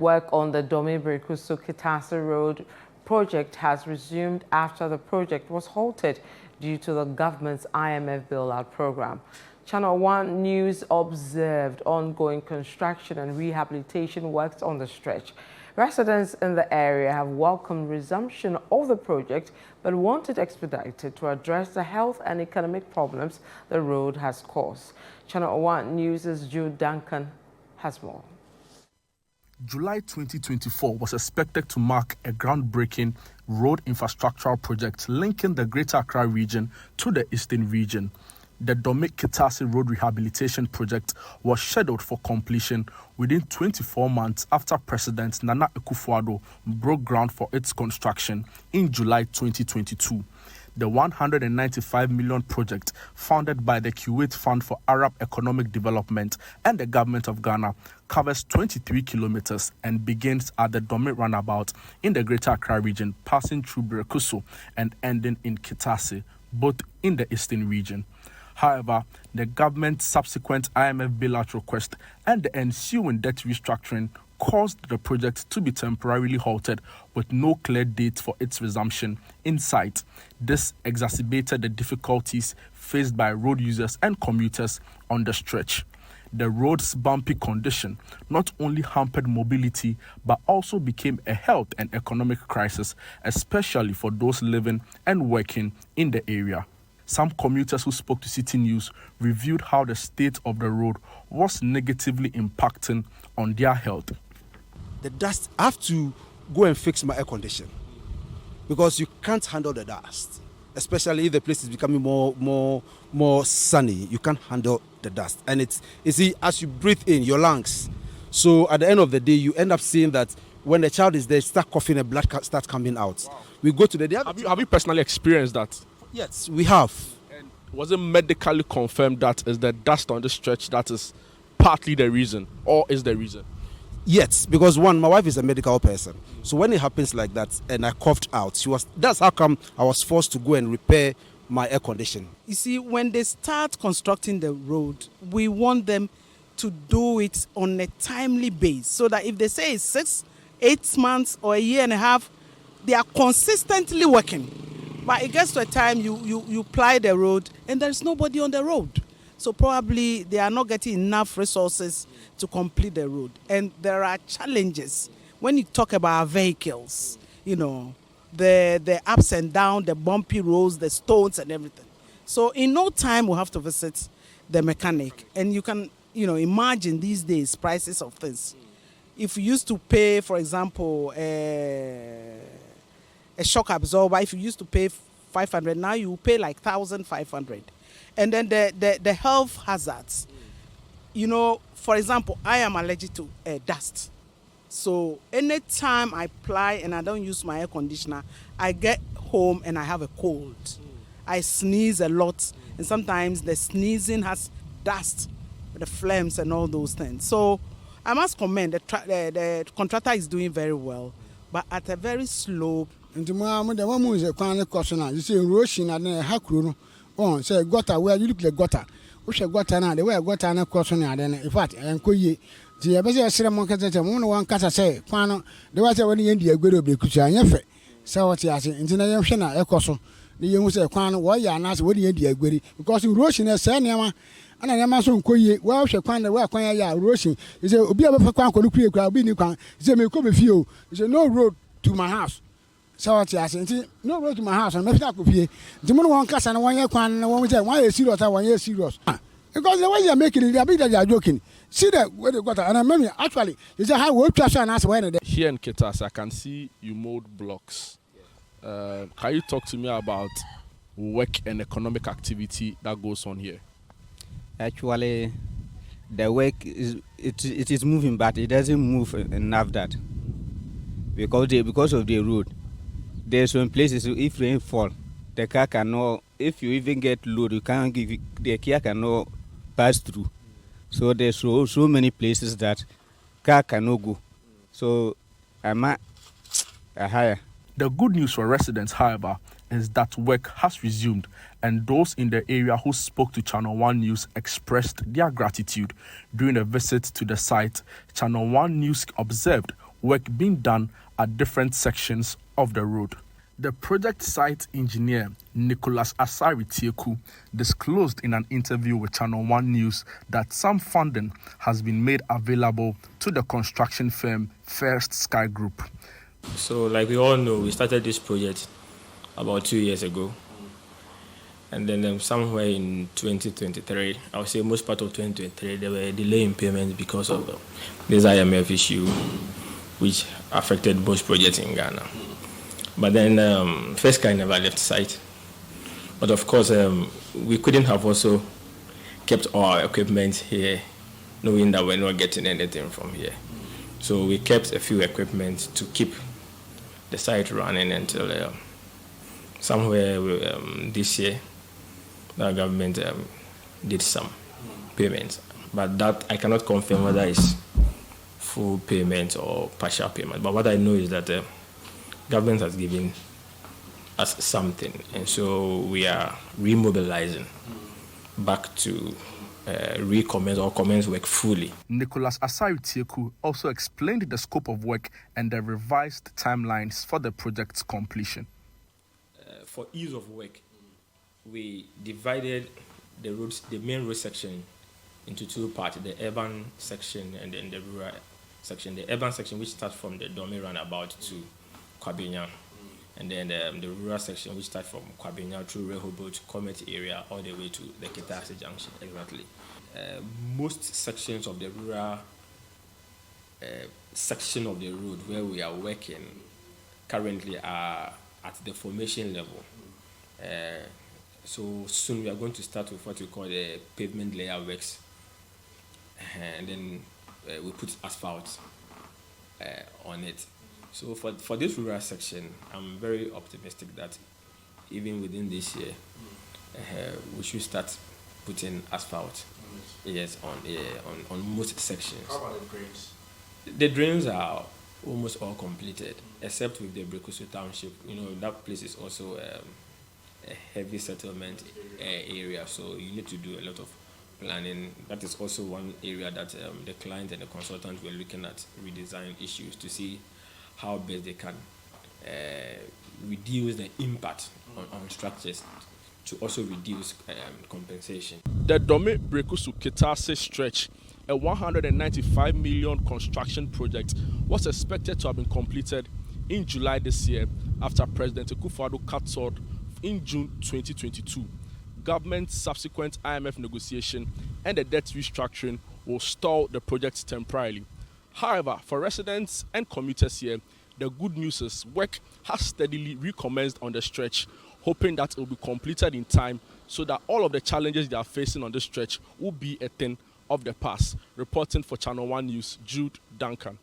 Work on the Dome-Berekuso-Kitase road project has resumed after the project was halted due to the government's IMF bailout program. ChannelOne News observed ongoing construction and rehabilitation works on the stretch. Residents in the area have welcomed resumption of the project but want it expedited to address the health and economic problems the road has caused. ChannelOne News' Jude Duncan has more. July 2024 was expected to mark a groundbreaking road infrastructural project linking the Greater Accra region to the Eastern region. The Dome-Kitase Road Rehabilitation Project was scheduled for completion within 24 months after President Nana Akufo-Addo broke ground for its construction in July 2022. The 195 million project, funded by the Kuwait Fund for Arab Economic Development and the Government of Ghana, covers 23 kilometers and begins at the Dome roundabout in the Greater Accra region, passing through Berekuso and ending in Kitase, both in the Eastern region. However, the government's subsequent IMF bailout request and the ensuing debt restructuring caused the project to be temporarily halted with no clear date for its resumption in sight. This exacerbated the difficulties faced by road users and commuters on the stretch. The road's bumpy condition not only hampered mobility but also became a health and economic crisis, especially for those living and working in the area. Some commuters who spoke to City News reviewed how the state of the road was negatively impacting on their health. The dust, I have to go and fix my air condition because you can't handle the dust, especially if the place is becoming more sunny. You can't handle the dust, and you see, as you breathe in your lungs. So at the end of the day, you end up seeing that when the child is there, start coughing and blood starts coming out. Wow. We go to the. Have you personally experienced that? Yes, we have. And was it medically confirmed that is the dust on the stretch that is partly the reason, or is the reason? Yes, because one, my wife is a medical person. So when it happens like that and I coughed out, that's how come I was forced to go and repair my air condition. You see, when they start constructing the road, we want them to do it on a timely basis so that if they say it's 6, 8 months or a year and a half, they are consistently working. But it gets to a time you ply the road and there's nobody on the road. So probably they are not getting enough resources to complete the road. And there are challenges when you talk about vehicles, you know, the ups and downs, the bumpy roads, the stones and everything. So in no time we'll have to visit the mechanic. And you can, imagine these days prices of things. If you used to pay, for example, a shock absorber, if you used to pay 500, now you pay like 1,500. And then the health hazards. For example, I am allergic to dust. So anytime I apply and I don't use my air conditioner, I get home and I have a cold. I sneeze a lot. And sometimes the sneezing has dust, the phlegms and all those things. So I must commend the contractor is doing very well, but at a very slow. Oh, say gutter where you look like gutter. Which a gutter now, the way a gutter and a crossing, in fact, and Koye. The Abbas ceremony, one cassa say, Pano, the water when the India go to be Kuchan, so what you are saying, international a cosso. The young say, Quan, why you are not what the India go because you rush in a Sanama, and I am also Koye, well, she find the work when you are rushing. Is a be able to Quan, Koluki, be Nikan, say, me come with you. Is no road to my house. So what you are saying, no road to my house, and maybe that could be the moon one cast and 1 year quan, and 1 year, 1 year serious, 1 year serious. Because the way you are making it, I believe that you are joking. See that where they got, and I remember actually, is that how we trust and ask when they here in Kitase, I can see you mold blocks. Can you talk to me about work and economic activity that goes on here? Actually, the work it is moving, but it doesn't move enough that because of the road. There's some places if rain fall, the car cannot. If you even get load, you can't give the car cannot pass through. So there's so many places that car cannot go. So I'm a higher. The good news for residents, however, is that work has resumed, and those in the area who spoke to ChannelOne News expressed their gratitude during a visit to the site. ChannelOne News observed work being done at different sections of the road. The project site engineer, Nicholas Asari-Tieku, disclosed in an interview with ChannelOne News that some funding has been made available to the construction firm First Sky Group. So like we all know, we started this project about 2 years ago. And then somewhere in 2023, I would say most part of 2023, there were delay in payments because of this IMF issue, which affected most projects in Ghana. But then First Sky never left site. But of course, we couldn't have also kept all our equipment here, knowing that we're not getting anything from here. So we kept a few equipment to keep the site running until somewhere this year, the government did some payments. But that I cannot confirm whether it's full payment or partial payment. But what I know is that government has given us something, and so we are remobilizing back to recommence or commence work fully. Nicholas Asari-Tieku also explained the scope of work and the revised timelines for the project's completion. For ease of work, we divided the roads, the main road section, into two parts: the urban section and then the rural section. The urban section, which starts from the Dome roundabout to Kwabenya, and then the rural section, which starts from Kwabenya through Rehoboth, Comet area, all the way to the Kitase junction. Exactly. Most sections of the rural section of the road where we are working currently are at the formation level. So soon we are going to start with what we call the pavement layer works, and then we put asphalt on it. So for this rural section, I'm very optimistic that even within this year, we should start putting asphalt. Yes, on most sections. How about the drains? The drains are almost all completed, except with the Dome-Berekuso township. You know, that place is also a heavy settlement area, so you need to do a lot of planning. That is also one area that the client and the consultant were looking at redesign issues to see how best they can reduce the impact on structures to also reduce compensation. The Dome-Berekuso-Kitase stretch, a 195 million construction project, was expected to have been completed in July this year after President Akufo-Addo cut short in June 2022. Government's subsequent IMF negotiation and the debt restructuring will stall the project temporarily. However, for residents and commuters here, the good news is work has steadily recommenced on the stretch, hoping that it will be completed in time so that all of the challenges they are facing on this stretch will be a thing of the past. Reporting for ChannelOne News, Jude Duncan.